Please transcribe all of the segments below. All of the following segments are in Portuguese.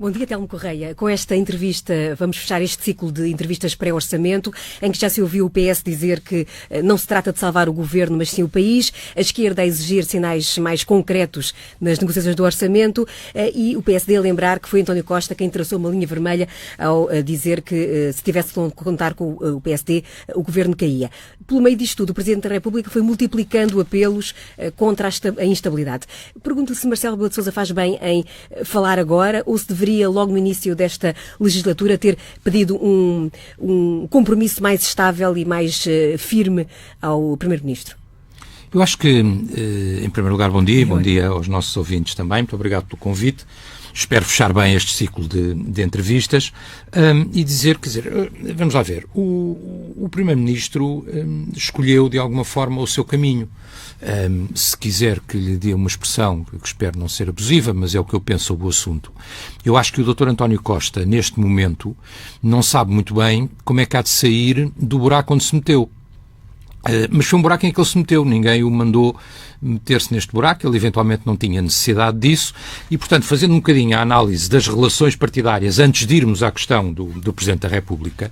Bom dia, Telmo Correia. Com esta entrevista, vamos fechar este ciclo de entrevistas pré-orçamento, em que já se ouviu o PS dizer que não se trata de salvar o governo, mas sim o país, a esquerda a exigir sinais mais concretos nas negociações do orçamento e o PSD a lembrar que foi António Costa quem traçou uma linha vermelha ao dizer que se tivesse de contar com o PSD, o governo caía. Pelo meio disto tudo, o Presidente da República foi multiplicando apelos contra a instabilidade. Pergunto se Marcelo Rebelo de Sousa faz bem em falar agora ou se deveria, logo no início desta legislatura, ter pedido um compromisso mais estável e mais firme ao Primeiro-Ministro? Eu acho que, em primeiro lugar, bom dia e bom dia aos nossos ouvintes também. Muito obrigado pelo convite. Espero fechar bem este ciclo de entrevistas e dizer, vamos lá ver, o Primeiro-Ministro escolheu de alguma forma o seu caminho. Se quiser que lhe dê uma expressão, que espero não ser abusiva, mas é o que eu penso sobre o assunto. Eu acho que o Dr. António Costa, neste momento, não sabe muito bem como é que há de sair do buraco onde se meteu. Mas foi um buraco em que ele se meteu, ninguém o mandou meter-se neste buraco, ele eventualmente não tinha necessidade disso e, portanto, fazendo um bocadinho a análise das relações partidárias antes de irmos à questão do Presidente da República,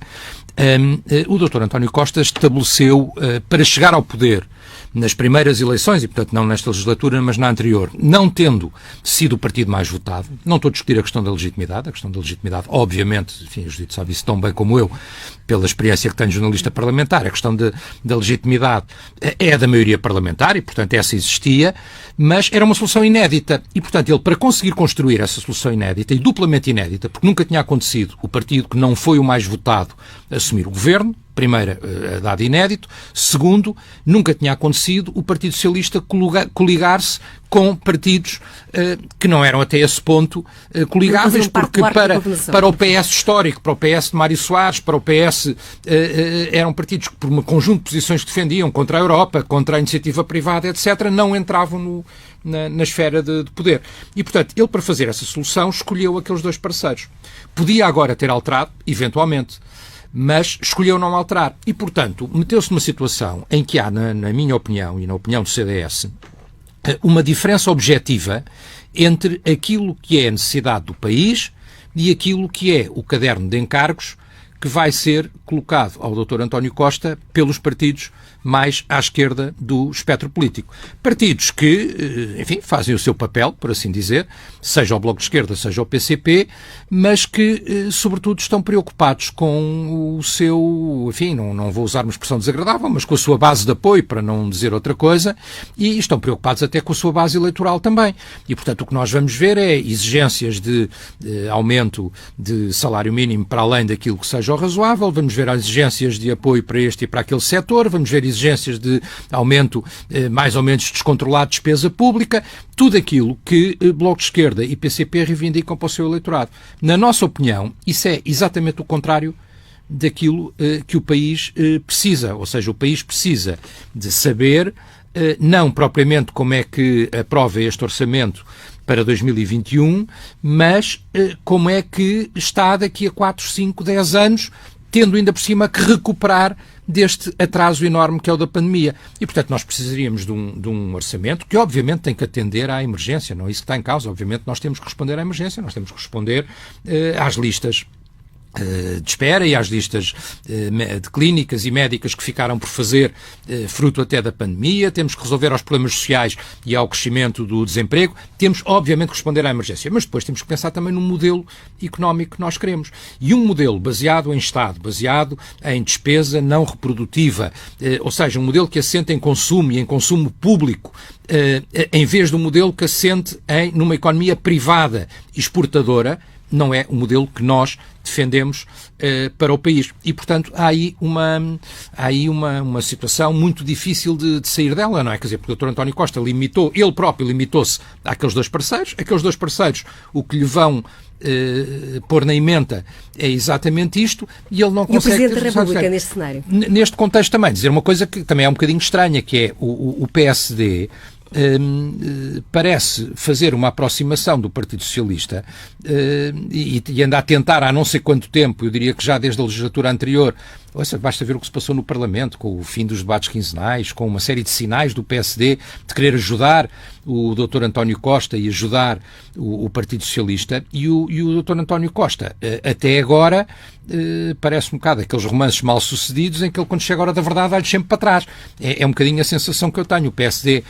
o Dr. António Costa estabeleceu, para chegar ao poder nas primeiras eleições, e portanto não nesta legislatura, mas na anterior, não tendo sido o partido mais votado, não estou a discutir a questão da legitimidade, obviamente, enfim, o Judito sabe isso tão bem como eu, pela experiência que tenho de jornalista parlamentar, a questão da legitimidade é da maioria parlamentar e, portanto, essa existia, mas era uma solução inédita e, portanto, ele, para conseguir construir essa solução inédita e duplamente inédita, porque nunca tinha acontecido o partido que não foi o mais votado assumir o governo, primeiro, dado inédito. Segundo, nunca tinha acontecido o Partido Socialista coligar-se com partidos que não eram até esse ponto coligáveis, porque para o PS histórico, para o PS de Mário Soares, para o PS, eram partidos que, por um conjunto de posições que defendiam contra a Europa, contra a iniciativa privada, etc., não entravam na esfera de poder. E, portanto, ele, para fazer essa solução, escolheu aqueles dois parceiros. Podia agora ter alterado, eventualmente, mas escolheu não alterar. E, portanto, meteu-se numa situação em que há, na minha opinião e na opinião do CDS, uma diferença objetiva entre aquilo que é a necessidade do país e aquilo que é o caderno de encargos que vai ser colocado ao Dr. António Costa pelos partidos mais à esquerda do espectro político. Partidos que, enfim, fazem o seu papel, por assim dizer, seja o Bloco de Esquerda, seja o PCP, mas que, sobretudo, estão preocupados com o seu, enfim, não vou usar uma expressão desagradável, mas com a sua base de apoio, para não dizer outra coisa, e estão preocupados até com a sua base eleitoral também. E, portanto, o que nós vamos ver é exigências de aumento de salário mínimo para além daquilo que seja o razoável, vamos ver as exigências de apoio para este e para aquele setor, vamos ver exigências de aumento mais ou menos descontrolado de despesa pública, tudo aquilo que Bloco de Esquerda e PCP reivindicam para o seu eleitorado. Na nossa opinião, isso é exatamente o contrário daquilo que o país precisa, ou seja, o país precisa de saber, não propriamente como é que aprova este orçamento para 2021, mas como é que está daqui a 4, 5, 10 anos, tendo ainda por cima que recuperar deste atraso enorme que é o da pandemia. E, portanto, nós precisaríamos de um orçamento que, obviamente, tem que atender à emergência, não é isso que está em causa. Obviamente, nós temos que responder à emergência, nós temos que responder às listas de espera e às listas de clínicas e médicas que ficaram por fazer fruto até da pandemia, temos que resolver aos problemas sociais e ao crescimento do desemprego, temos obviamente que responder à emergência, mas depois temos que pensar também num modelo económico que nós queremos. E um modelo baseado em Estado, baseado em despesa não reprodutiva, ou seja, um modelo que assente em consumo e em consumo público, em vez de um modelo que assente numa economia privada exportadora, não é o modelo que nós defendemos para o país. E, portanto, há aí uma situação muito difícil de sair dela, não é? Quer dizer, porque o Dr. António Costa ele próprio limitou-se àqueles dois parceiros. Aqueles dois parceiros, o que lhe vão pôr na emenda é exatamente isto, e ele não consegue... E o Presidente da República neste cenário? Neste contexto também, dizer uma coisa que também é um bocadinho estranha, que é o PSD... parece fazer uma aproximação do Partido Socialista e anda a tentar há não sei quanto tempo, eu diria que já desde a legislatura anterior, Basta ver o que se passou no Parlamento, com o fim dos debates quinzenais, com uma série de sinais do PSD de querer ajudar o Dr. António Costa e ajudar o Partido Socialista, e o Dr. António Costa, até agora, parece um bocado aqueles romances mal-sucedidos em que ele, quando chega a hora da verdade, vai-lhe sempre para trás. É um bocadinho a sensação que eu tenho. O PSD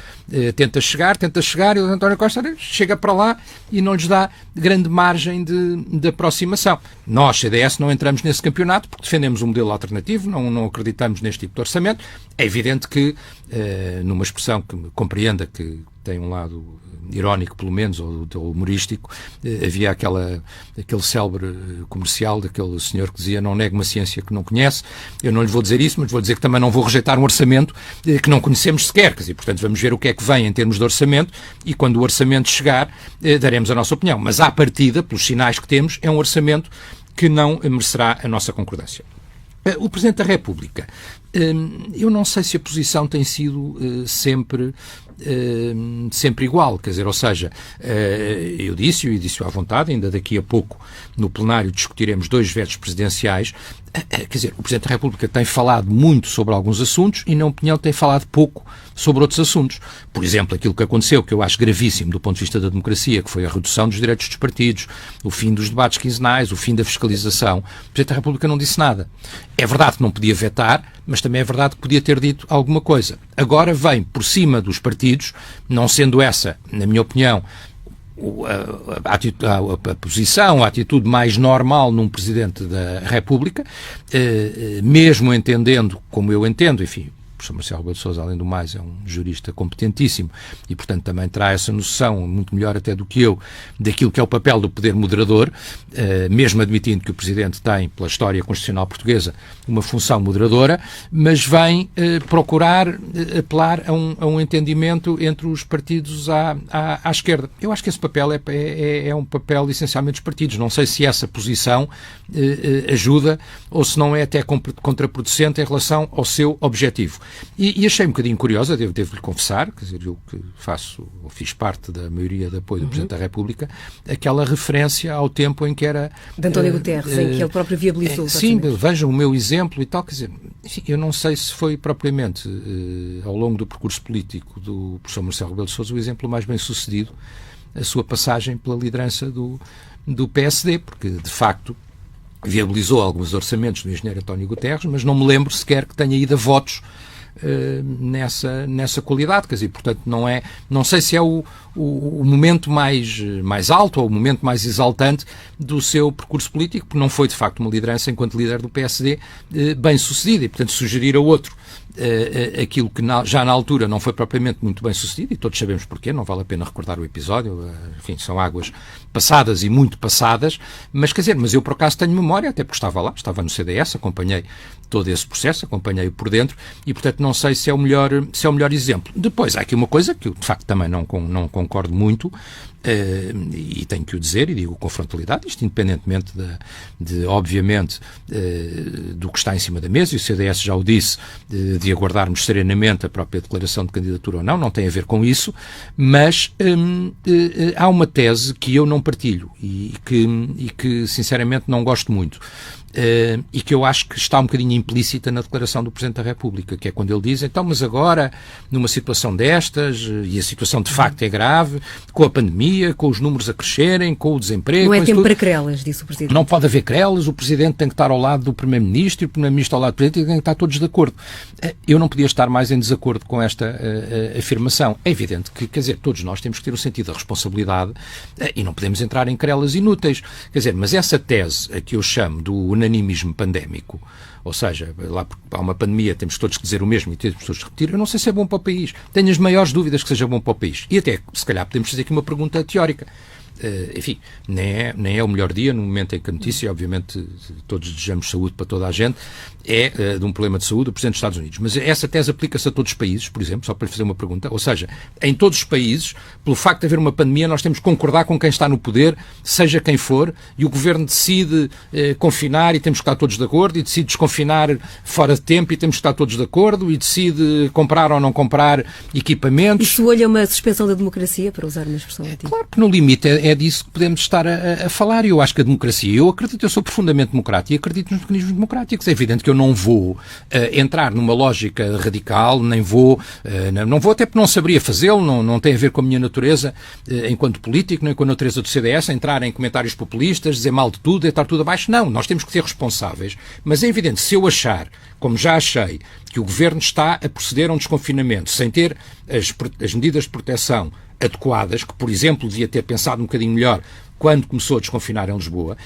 tenta chegar, e o Dr. António Costa chega para lá e não lhes dá grande margem de aproximação. Nós, CDS, não entramos nesse campeonato porque defendemos um modelo alternativo, não acreditamos neste tipo de orçamento. É evidente que, numa expressão que compreenda que tem um lado irónico, pelo menos, ou humorístico, havia aquele célebre comercial daquele senhor que dizia: não negue uma ciência que não conhece. Eu não lhe vou dizer isso, mas vou dizer que também não vou rejeitar um orçamento que não conhecemos sequer. Quer dizer, portanto, vamos ver o que é que vem em termos de orçamento e, quando o orçamento chegar, daremos a nossa opinião. Mas, à partida, pelos sinais que temos, é um orçamento que não merecerá a nossa concordância. O Presidente da República, eu não sei se a posição tem sido sempre igual, quer dizer, ou seja, eu disse-o à vontade, ainda daqui a pouco no plenário discutiremos 2 vetos presidenciais. Quer dizer, o Presidente da República tem falado muito sobre alguns assuntos e, na opinião, tem falado pouco sobre outros assuntos. Por exemplo, aquilo que aconteceu, que eu acho gravíssimo do ponto de vista da democracia, que foi a redução dos direitos dos partidos, o fim dos debates quinzenais, o fim da fiscalização. O Presidente da República não disse nada. É verdade que não podia vetar, mas também é verdade que podia ter dito alguma coisa. Agora vem por cima dos partidos, não sendo essa, na minha opinião, a posição, a atitude mais normal num Presidente da República, mesmo entendendo, como eu entendo, enfim, o professor Marcelo Rebelo de Sousa, além do mais, é um jurista competentíssimo e, portanto, também terá essa noção, muito melhor até do que eu, daquilo que é o papel do poder moderador, mesmo admitindo que o Presidente tem, pela história constitucional portuguesa, uma função moderadora, mas vem procurar apelar a um entendimento entre os partidos à esquerda. Eu acho que esse papel é um papel essencialmente dos partidos. Não sei se essa posição ajuda ou se não é até contraproducente em relação ao seu objetivo. E achei um bocadinho curiosa, devo-lhe confessar, quer dizer, eu que fiz parte da maioria de apoio do Presidente da República, aquela referência ao tempo em que era... De António Guterres, em que ele próprio viabilizou. Sim, vejam o meu exemplo e tal, quer dizer, enfim, eu não sei se foi propriamente, ao longo do percurso político do professor Marcelo Rebelo de Sousa, o exemplo mais bem sucedido, a sua passagem pela liderança do PSD, porque, de facto, viabilizou alguns orçamentos do engenheiro António Guterres, mas não me lembro sequer que tenha ido a votos nessa qualidade, quer dizer, portanto não sei se é o momento mais alto ou o momento mais exaltante do seu percurso político, porque não foi de facto uma liderança enquanto líder do PSD bem sucedida e, portanto, sugerir a outro aquilo que já na altura não foi propriamente muito bem sucedido, e todos sabemos porquê, não vale a pena recordar o episódio, enfim, são águas passadas e muito passadas, mas quer dizer, eu por acaso tenho memória, até porque estava lá, estava no CDS, acompanhei todo esse processo, acompanhei-o por dentro, e portanto não sei se é o melhor exemplo. Depois há aqui uma coisa que eu de facto também não concordo muito, e tenho que o dizer, e digo com frontalidade, isto independentemente obviamente, do que está em cima da mesa, e o CDS já o disse, de aguardarmos serenamente a própria declaração de candidatura ou não tem a ver com isso, mas há uma tese que eu não partilho e que sinceramente não gosto muito. E que eu acho que está um bocadinho implícita na declaração do Presidente da República, que é quando ele diz, então, mas agora, numa situação destas, e a situação de facto é grave, com a pandemia, com os números a crescerem, com o desemprego... Não é tempo para querelas, disse o Presidente. Não pode haver querelas, o Presidente tem que estar ao lado do Primeiro-Ministro, e o Primeiro-Ministro ao lado do Presidente, e tem que estar todos de acordo. Eu não podia estar mais em desacordo com esta afirmação. É evidente que, quer dizer, todos nós temos que ter o sentido da responsabilidade e não podemos entrar em querelas inúteis. Quer dizer, mas essa tese a que eu chamo do unanimismo pandémico, ou seja, lá há uma pandemia, temos todos que dizer o mesmo e temos todos que repetir, eu não sei se é bom para o país. Tenho as maiores dúvidas que seja bom para o país. E até, se calhar, podemos fazer aqui uma pergunta teórica. Enfim, nem é o melhor dia no momento em que a notícia, obviamente todos desejamos saúde para toda a gente, é de um problema de saúde do Presidente dos Estados Unidos. Mas essa tese aplica-se a todos os países, por exemplo, só para lhe fazer uma pergunta, ou seja, em todos os países, pelo facto de haver uma pandemia, nós temos que concordar com quem está no poder, seja quem for, e o Governo decide confinar e temos que estar todos de acordo, e decide desconfinar fora de tempo e temos que estar todos de acordo, e decide comprar ou não comprar equipamentos. Isso olha uma suspensão da democracia, para usar uma expressão antiga? Claro que no limite é disso que podemos estar a falar. Eu acho que a democracia, eu sou profundamente democrático e acredito nos mecanismos democráticos. É evidente que eu não vou entrar numa lógica radical, nem vou, não vou até porque não saberia fazê-lo, não tem a ver com a minha natureza enquanto político, nem com a natureza do CDS, entrar em comentários populistas, dizer mal de tudo, deitar tudo abaixo. Não, nós temos que ser responsáveis. Mas é evidente, se eu achar, como já achei, que o Governo está a proceder a um desconfinamento sem ter as medidas de proteção adequadas, que, por exemplo, devia ter pensado um bocadinho melhor quando começou a desconfinar em Lisboa.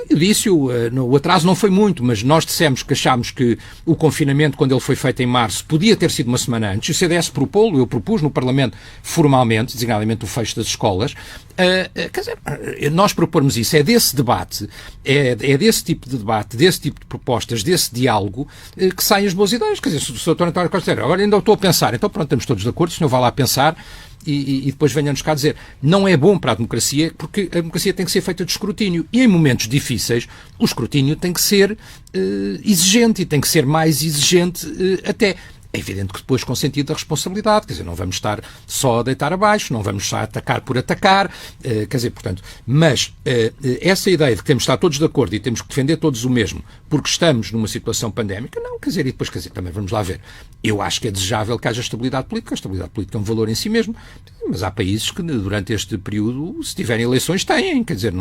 Eu disse, o atraso não foi muito, mas nós dissemos que achámos que o confinamento, quando ele foi feito em março, podia ter sido uma semana antes. O CDS propô-lo, eu propus no Parlamento formalmente, designadamente o fecho das escolas. Quer dizer, nós propormos isso, é desse debate, é desse tipo de debate, desse tipo de propostas, desse diálogo, que saem as boas ideias. Quer dizer, se o Dr. António Costa dizer, agora ainda estou a pensar, então pronto, estamos todos de acordo, o senhor vai lá pensar, e depois venha-nos cá dizer, não é bom para a democracia, porque a democracia tem que ser feita de escrutínio. E em momentos difíceis, o escrutínio tem que ser exigente, e tem que ser mais exigente até. É evidente que depois com sentido da responsabilidade, quer dizer, não vamos estar só a deitar abaixo, não vamos só a atacar por atacar, quer dizer, portanto, mas essa ideia de que temos de estar todos de acordo e temos que defender todos o mesmo, porque estamos numa situação pandémica, não, quer dizer, e depois, quer dizer, também vamos lá ver. Eu acho que é desejável que haja estabilidade política, a estabilidade política é um valor em si mesmo, mas há países que durante este período, se tiverem eleições, têm, quer dizer,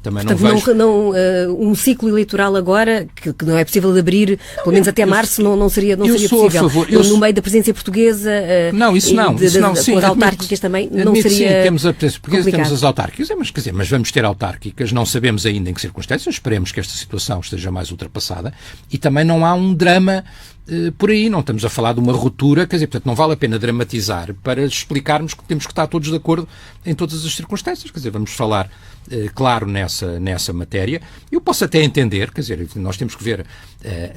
também portanto, não vejo... um ciclo eleitoral agora, que não é possível de abrir, pelo menos até março, não seria possível. No meio da presidência portuguesa com as autárquicas também não seria sim, temos a presidência portuguesa, temos as autárquicas, mas vamos ter autárquicas, não sabemos ainda em que circunstâncias, esperemos que esta situação esteja mais ultrapassada, e também não há um drama por aí, não estamos a falar de uma ruptura, quer dizer, portanto, não vale a pena dramatizar para explicarmos que temos que estar todos de acordo em todas as circunstâncias, quer dizer, vamos falar claro nessa matéria. Eu posso até entender, quer dizer, nós temos que ver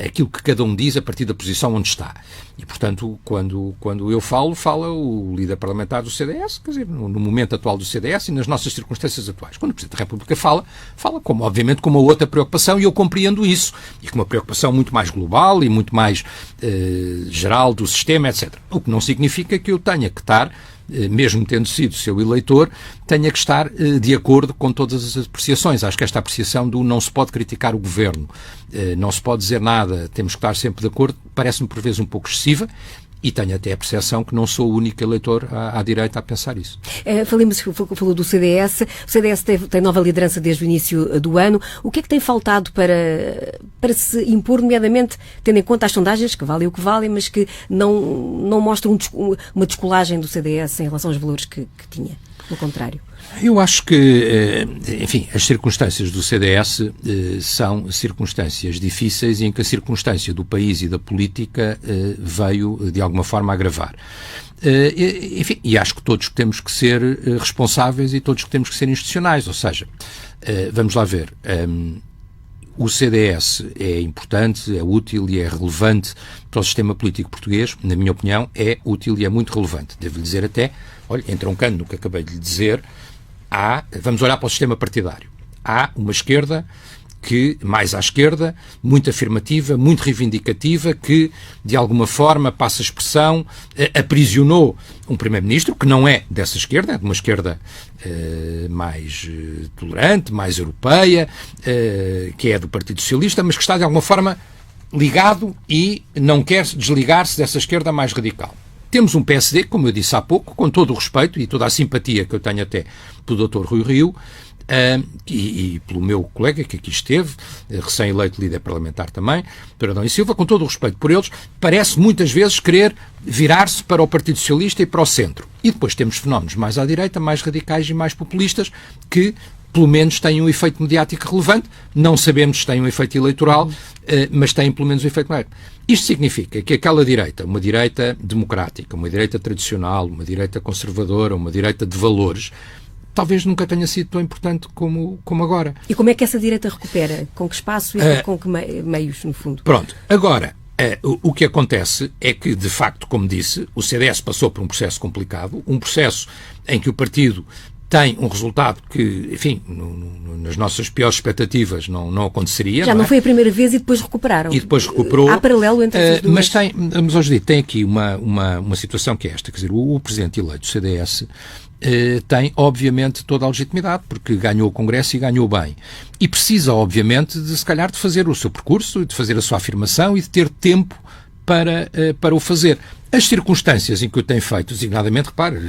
aquilo que cada um diz a partir da posição onde está. E, portanto, quando eu fala o líder parlamentar do CDS, quer dizer, no momento atual do CDS e nas nossas circunstâncias atuais. Quando o Presidente da República fala como, obviamente, com uma outra preocupação, e eu compreendo isso, e com uma preocupação muito mais global e muito mais geral do sistema, etc. O que não significa que eu tenha que estar, mesmo tendo sido seu eleitor, tenha que estar de acordo com todas as apreciações. Acho que esta apreciação do não se pode criticar o Governo, não se pode dizer nada, temos que estar sempre de acordo, parece-me por vezes um pouco excessiva, e tenho até a percepção que não sou o único eleitor à direita a pensar isso. Falou do CDS. O CDS tem nova liderança desde o início do ano. O que é que tem faltado para se impor, nomeadamente, tendo em conta as sondagens, que valem o que valem, mas que não mostram uma descolagem do CDS em relação aos valores que tinha? Pelo contrário. Eu acho que, enfim, as circunstâncias do CDS são circunstâncias difíceis e em que a circunstância do país e da política veio, de alguma forma, agravar. Enfim, e acho que todos temos que ser responsáveis e todos que temos que ser institucionais, ou seja, vamos lá ver, o CDS é importante, é útil e é relevante para o sistema político português, na minha opinião, é útil e é muito relevante. Devo-lhe dizer até, olha, entroncando no que acabei de lhe dizer, vamos olhar para o sistema partidário. Há uma esquerda que, mais à esquerda, muito afirmativa, muito reivindicativa, que, de alguma forma, passa a expressão, aprisionou um primeiro-ministro, que não é dessa esquerda, é de uma esquerda mais tolerante, mais europeia, que é do Partido Socialista, mas que está, de alguma forma, ligado e não quer desligar-se dessa esquerda mais radical. Temos um PSD, como eu disse há pouco, com todo o respeito e toda a simpatia que eu tenho até pelo Dr. Rui Rio e pelo meu colega que aqui esteve, recém-eleito líder parlamentar também, Dr. Adão e Silva, com todo o respeito por eles, parece muitas vezes querer virar-se para o Partido Socialista e para o centro. E depois temos fenómenos mais à direita, mais radicais e mais populistas que pelo menos têm um efeito mediático relevante, não sabemos se têm um efeito eleitoral, mas têm pelo menos um efeito mediático. Isto significa que aquela direita, uma direita democrática, uma direita tradicional, uma direita conservadora, uma direita de valores, talvez nunca tenha sido tão importante como agora. E como é que essa direita recupera? Com que espaço e com que meios, no fundo? Pronto, agora, o que acontece é que, de facto, como disse, o CDS passou por um processo complicado, um processo em que o partido tem um resultado que, enfim, nas nossas piores expectativas não aconteceria. Já não foi a primeira vez e depois recuperaram. E depois recuperou. Há paralelo entre as duas. Mas hoje tem aqui uma situação que é esta, quer dizer, o presidente eleito do CDS tem, obviamente, toda a legitimidade, porque ganhou o Congresso e ganhou bem. E precisa, obviamente, se calhar, de fazer o seu percurso, de fazer a sua afirmação e de ter tempo para o fazer. As circunstâncias em que o tem feito, designadamente, repare,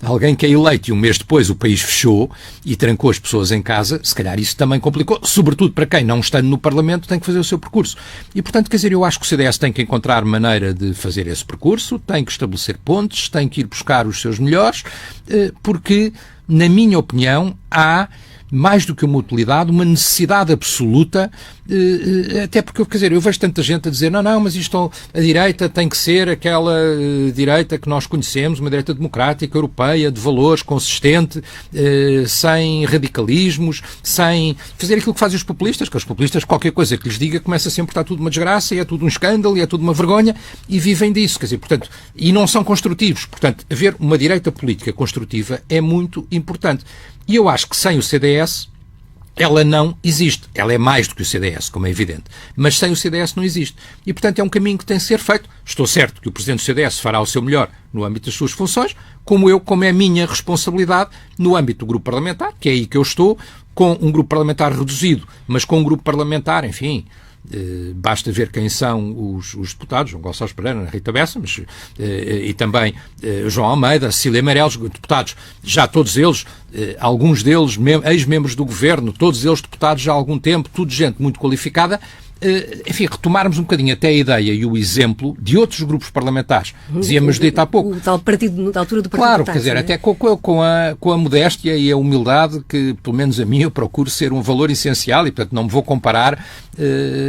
alguém que é eleito e um mês depois o país fechou e trancou as pessoas em casa, se calhar isso também complicou, sobretudo para quem, não estando no Parlamento, tem que fazer o seu percurso. E, portanto, quer dizer, eu acho que o CDS tem que encontrar maneira de fazer esse percurso, tem que estabelecer pontes, tem que ir buscar os seus melhores, porque, na minha opinião, há mais do que uma utilidade, uma necessidade absoluta, até porque, quer dizer, eu vejo tanta gente a dizer não, mas isto, a direita tem que ser aquela direita que nós conhecemos, uma direita democrática, europeia, de valores, consistente, sem radicalismos, sem fazer aquilo que fazem os populistas, que os populistas, qualquer coisa que lhes diga, começa sempre a estar tudo uma desgraça, e é tudo um escândalo, e é tudo uma vergonha, e vivem disso, quer dizer, portanto, e não são construtivos. Portanto, haver uma direita política construtiva é muito importante. E eu acho que sem o CDS ela não existe. Ela é mais do que o CDS, como é evidente. Mas sem o CDS não existe. E, portanto, é um caminho que tem que ser feito. Estou certo que o Presidente do CDS fará o seu melhor no âmbito das suas funções, como é a minha responsabilidade no âmbito do grupo parlamentar, que é aí que eu estou, com um grupo parlamentar reduzido, mas com um grupo parlamentar, enfim, basta ver quem são os deputados, João Gonçalves Pereira, Ana Rita Bessa, mas, e também João Almeida, Cecília Meirelles, deputados, já todos eles, alguns deles ex-membros do governo, todos eles deputados já há algum tempo, tudo gente muito qualificada. Enfim, retomarmos um bocadinho até a ideia e o exemplo de outros grupos parlamentares. Dizíamos dito há pouco. O tal partido, da altura do partido. Claro, quer dizer, até com a modéstia e a humildade que, pelo menos a mim, eu procuro ser um valor essencial e, portanto, não me vou comparar,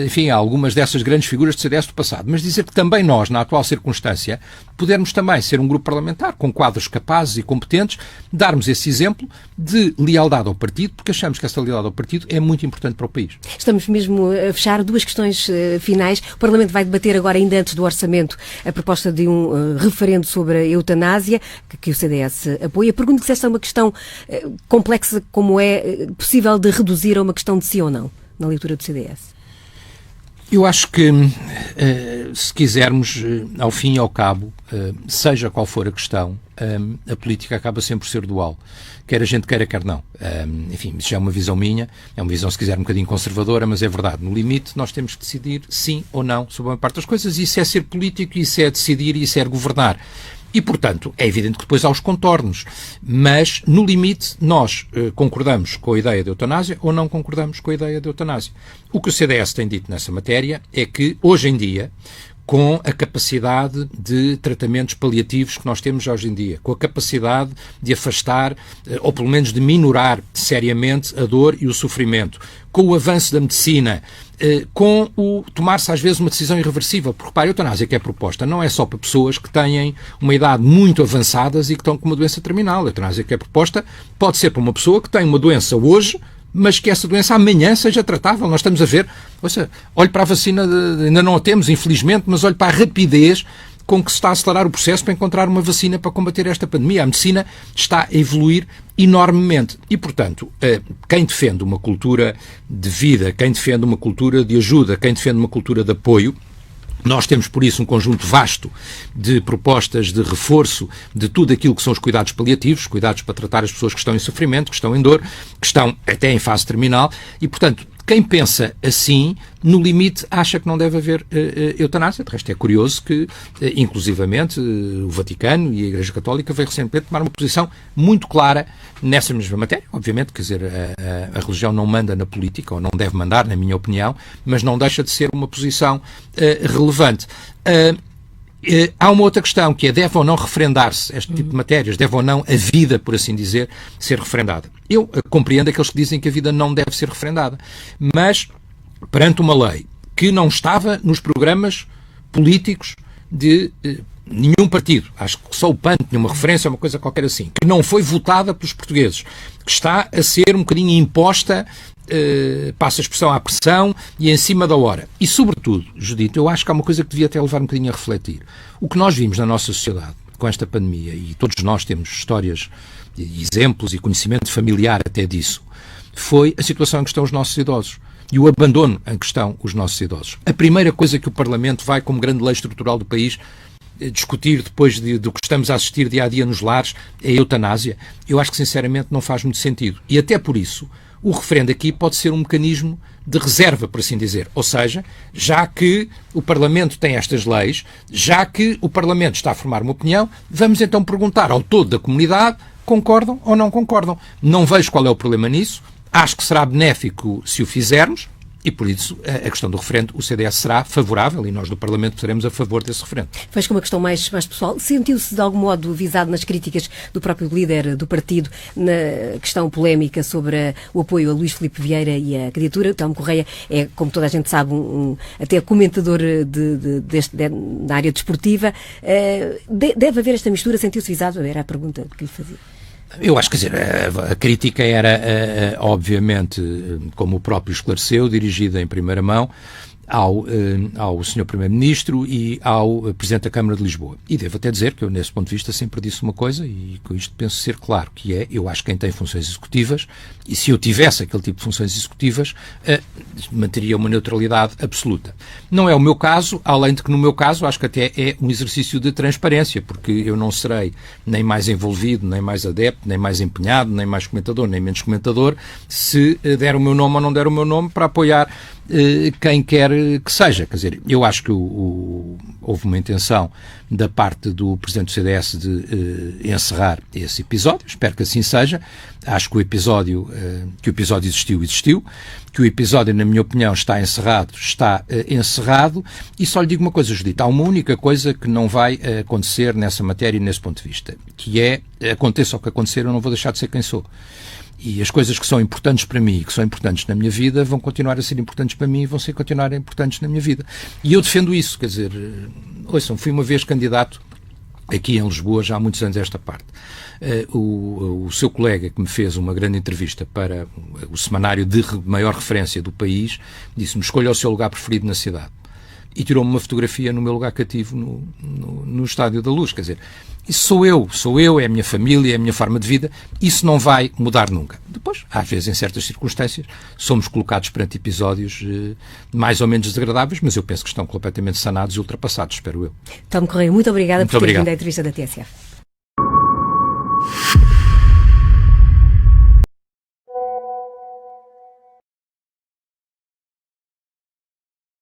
enfim, a algumas dessas grandes figuras de CDS do passado. Mas dizer que também nós, na atual circunstância, pudermos também ser um grupo parlamentar com quadros capazes e competentes, darmos esse exemplo de lealdade ao partido, porque achamos que essa lealdade ao partido é muito importante para o país. Estamos mesmo a fechar duas questões finais. O Parlamento vai debater agora, ainda antes do orçamento, a proposta de um referendo sobre a eutanásia, que o CDS apoia. Pergunto se esta é uma questão complexa, como é possível de reduzir a uma questão de sim ou não, na leitura do CDS. Eu acho que, se quisermos, ao fim e ao cabo, seja qual for a questão, a política acaba sempre por ser dual. Quer a gente queira, quer não. Enfim, isso já é uma visão minha, é uma visão, se quiser, um bocadinho conservadora, mas é verdade. No limite, nós temos que decidir sim ou não sobre uma parte das coisas. Isso é ser político, isso é decidir e isso é governar. E, portanto, é evidente que depois há os contornos, mas, no limite, nós concordamos com a ideia da eutanásia ou não concordamos com a ideia da eutanásia. O que o CDS tem dito nessa matéria é que, hoje em dia, com a capacidade de tratamentos paliativos que nós temos hoje em dia, com a capacidade de afastar, ou pelo menos de minorar seriamente a dor e o sofrimento, com o avanço da medicina, com o tomar-se às vezes uma decisão irreversível, porque repare, a eutanásia que é proposta não é só para pessoas que têm uma idade muito avançadas e que estão com uma doença terminal. A eutanásia que é proposta pode ser para uma pessoa que tem uma doença hoje, mas que essa doença amanhã seja tratável. Nós estamos a ver, olhe para a vacina, ainda não a temos, infelizmente, mas olhe para a rapidez com que se está a acelerar o processo para encontrar uma vacina para combater esta pandemia. A medicina está a evoluir enormemente. E, portanto, quem defende uma cultura de vida, quem defende uma cultura de ajuda, quem defende uma cultura de apoio, nós temos, por isso, um conjunto vasto de propostas de reforço de tudo aquilo que são os cuidados paliativos, cuidados para tratar as pessoas que estão em sofrimento, que estão em dor, que estão até em fase terminal, e, portanto, quem pensa assim, no limite, acha que não deve haver eutanásia. De resto, é curioso que, inclusivamente, o Vaticano e a Igreja Católica veio recentemente tomar uma posição muito clara nessa mesma matéria. Obviamente, quer dizer, a religião não manda na política, ou não deve mandar, na minha opinião, mas não deixa de ser uma posição relevante. Há uma outra questão, que é, deve ou não referendar-se este tipo de matérias, deve ou não a vida, por assim dizer, ser referendada. Eu compreendo aqueles que dizem que a vida não deve ser referendada, mas perante uma lei que não estava nos programas políticos de nenhum partido, acho que só o PAN tinha uma referência, uma coisa qualquer assim, que não foi votada pelos portugueses, que está a ser um bocadinho imposta, passa a expressão à pressão e em cima da hora. E, sobretudo, Judito, eu acho que há uma coisa que devia até levar um bocadinho a refletir. O que nós vimos na nossa sociedade com esta pandemia, e todos nós temos histórias exemplos e conhecimento familiar até disso, foi a situação em que estão os nossos idosos e o abandono em que estão os nossos idosos. A primeira coisa que o Parlamento vai, como grande lei estrutural do país, discutir depois do que estamos a assistir dia a dia nos lares é a eutanásia. Eu acho que, sinceramente, não faz muito sentido. E até por isso, o referendo aqui pode ser um mecanismo de reserva, por assim dizer. Ou seja, já que o Parlamento tem estas leis, já que o Parlamento está a formar uma opinião, vamos então perguntar ao todo da comunidade: concordam ou não concordam? Não vejo qual é o problema nisso. Acho que será benéfico se o fizermos. E, por isso, a questão do referendo, o CDS será favorável e nós do Parlamento seremos a favor desse referendo. Fez com uma questão mais pessoal. Sentiu-se, de algum modo, visado nas críticas do próprio líder do partido na questão polémica sobre o apoio a Luís Filipe Vieira e a candidatura? Telmo Correia é, como toda a gente sabe, até comentador da área desportiva. Deve haver esta mistura? Sentiu-se visado? Era a pergunta que lhe fazia. Eu acho, quer dizer, a crítica era, obviamente, como o próprio esclareceu, dirigida em primeira mão ao Sr. Primeiro-Ministro e ao Presidente da Câmara de Lisboa. E devo até dizer que eu, nesse ponto de vista, sempre disse uma coisa, e com isto penso ser claro, que é: eu acho que quem tem funções executivas, e se eu tivesse aquele tipo de funções executivas, manteria uma neutralidade absoluta. Não é o meu caso, além de que, no meu caso, acho que até é um exercício de transparência, porque eu não serei nem mais envolvido, nem mais adepto, nem mais empenhado, nem mais comentador, nem menos comentador, se der o meu nome ou não der o meu nome para apoiar quem quer que seja. Quer dizer, eu acho que houve uma intenção da parte do Presidente do CDS de encerrar esse episódio. Espero que assim seja. Acho que o episódio existiu, que o episódio, na minha opinião, está encerrado, e só lhe digo uma coisa, Judita: há uma única coisa que não vai acontecer nessa matéria e nesse ponto de vista, que é: aconteça o que acontecer, eu não vou deixar de ser quem sou. E as coisas que são importantes para mim e que são importantes na minha vida vão continuar a ser importantes para mim e vão continuar importantes na minha vida. E eu defendo isso, quer dizer, ouçam, fui uma vez candidato aqui em Lisboa, já há muitos anos esta parte. O seu colega, que me fez uma grande entrevista para o semanário de maior referência do país, disse-me: escolha o seu lugar preferido na cidade. E tirou-me uma fotografia no meu lugar cativo no Estádio da Luz. Quer dizer, isso sou eu, é a minha família, é a minha forma de vida. Isso não vai mudar nunca. Depois, às vezes, em certas circunstâncias, somos colocados perante episódios mais ou menos desagradáveis, mas eu penso que estão completamente sanados e ultrapassados, espero eu. Telmo Correia, muito obrigada por ter vindo à entrevista da TSF.